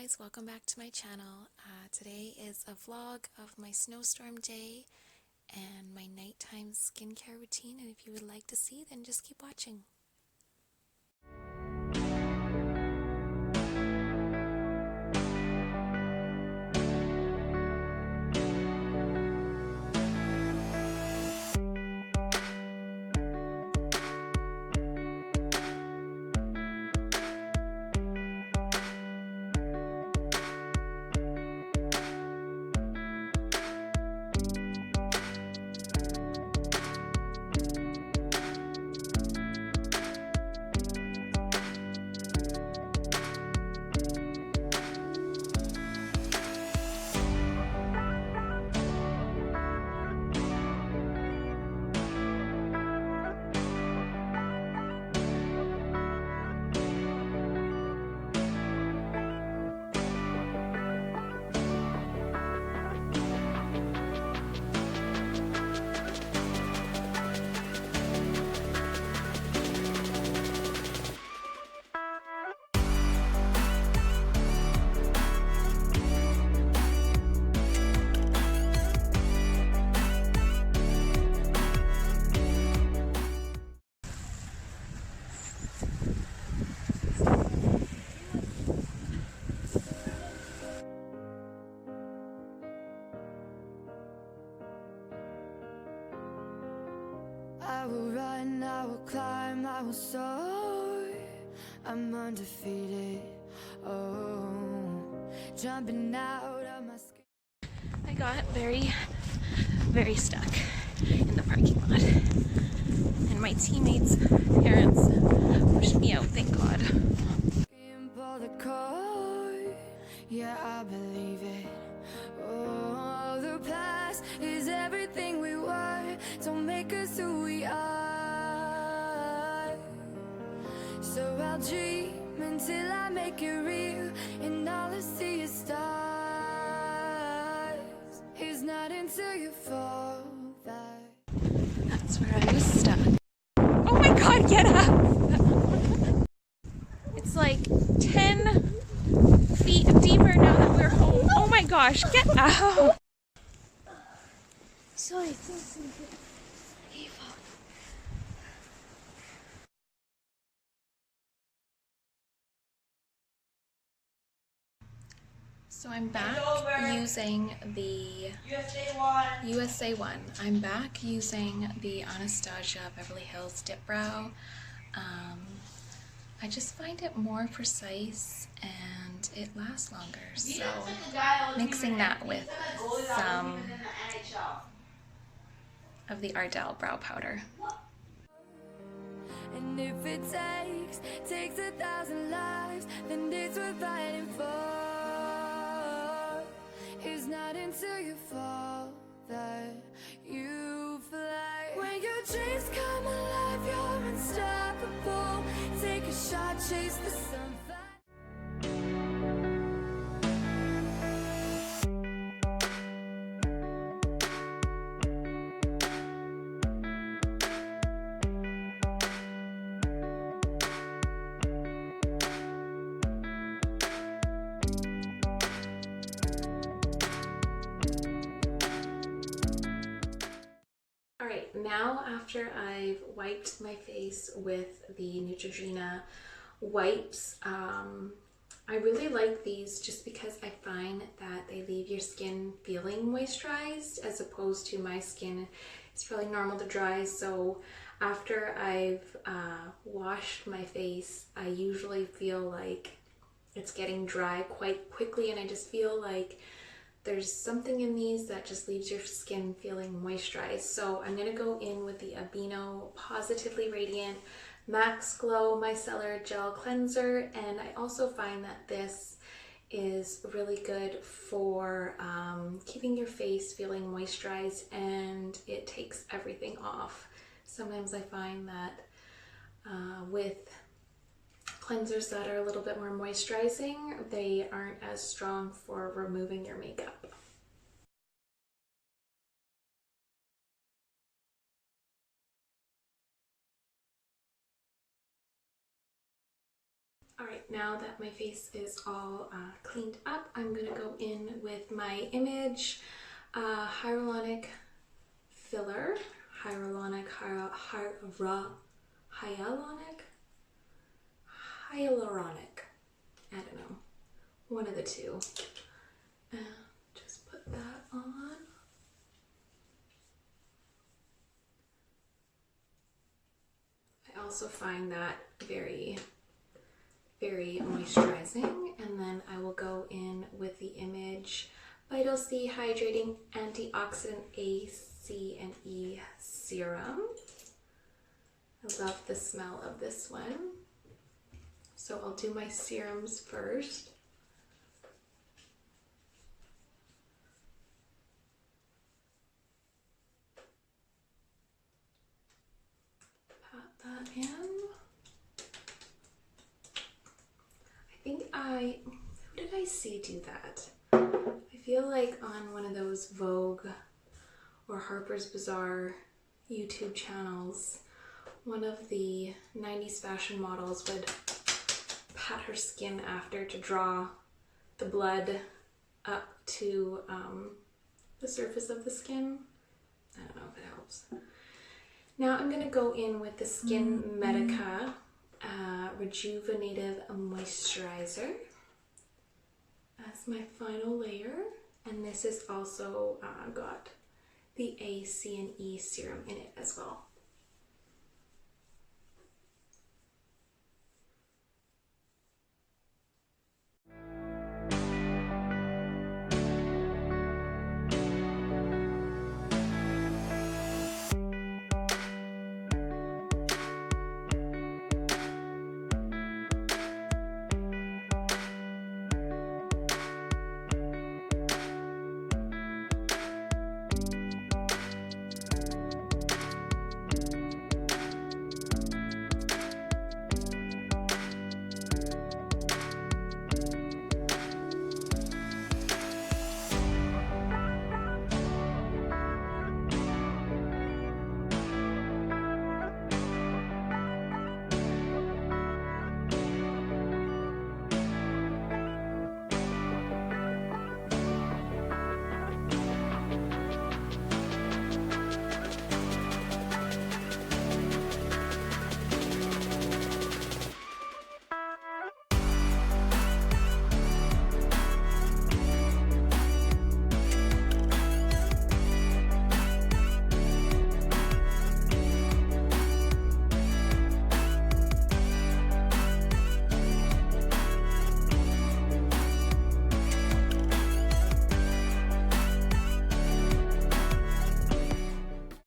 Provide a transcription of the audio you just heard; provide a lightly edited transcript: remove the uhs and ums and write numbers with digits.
guys, welcome back to my channel. Today is a vlog of my snowstorm day and my nighttime skincare routine, and if you would like to see, then just keep watching. I will run, I will climb, I will soar. I'm undefeated. Oh, jumping out of my skin. I got very stuck in the parking lot, and my teammates' parents pushed me out, thank God. Pull the cord. Yeah, I believe it. Oh, the past is everything we were. Don't make us who we are. So I'll dream until I make it real, and all I see is stars. It's not until you fall that. That's where I was stuck. Oh my God, get up! It's like 10 feet deeper now that we're home. Oh my gosh, get out! Sorry, So I'm back using the USA one. I'm back using the Anastasia Beverly Hills Dip Brow. I just find it more precise and it lasts longer. So mixing that with some of the Ardell brow powder. And if it takes 1,000 lives, then it's worth fighting for. It's not until you fall that you fly. When your dreams come alive, you're unstoppable. Take a shot, chase the sun. Alright, now after I've wiped my face with the Neutrogena wipes, I really like these just because I find that they leave your skin feeling moisturized, as opposed to my skin is really normal to dry. So after I've washed my face, I usually feel like it's getting dry quite quickly, and I just feel like there's something in these that just leaves your skin feeling moisturized. So I'm going to go in with the Aveeno Positively Radiant Max Glow Micellar Gel Cleanser, and I also find that this is really good for keeping your face feeling moisturized, and it takes everything off. Sometimes I find that with cleansers that are a little bit more moisturizing, they aren't as strong for removing your makeup. Alright, now that my face is all cleaned up, I'm gonna go in with my Image hyaluronic filler, hyaluronic, I don't know, one of the two. Just put that on. I also find that very, very moisturizing. And then I will go in with the Image Vital C Hydrating Antioxidant A, C, and E Serum. I love the smell of this one. So I'll do my serums first. Pat that in. Who did I see do that? I feel like on one of those Vogue or Harper's Bazaar YouTube channels, one of the 90s fashion models would pat her skin after to draw the blood up to the surface of the skin. I don't know if it helps. Now I'm going to go in with the Skin Medica Rejuvenative Moisturizer as my final layer. And this is also got the A, C, and E serum in it as well.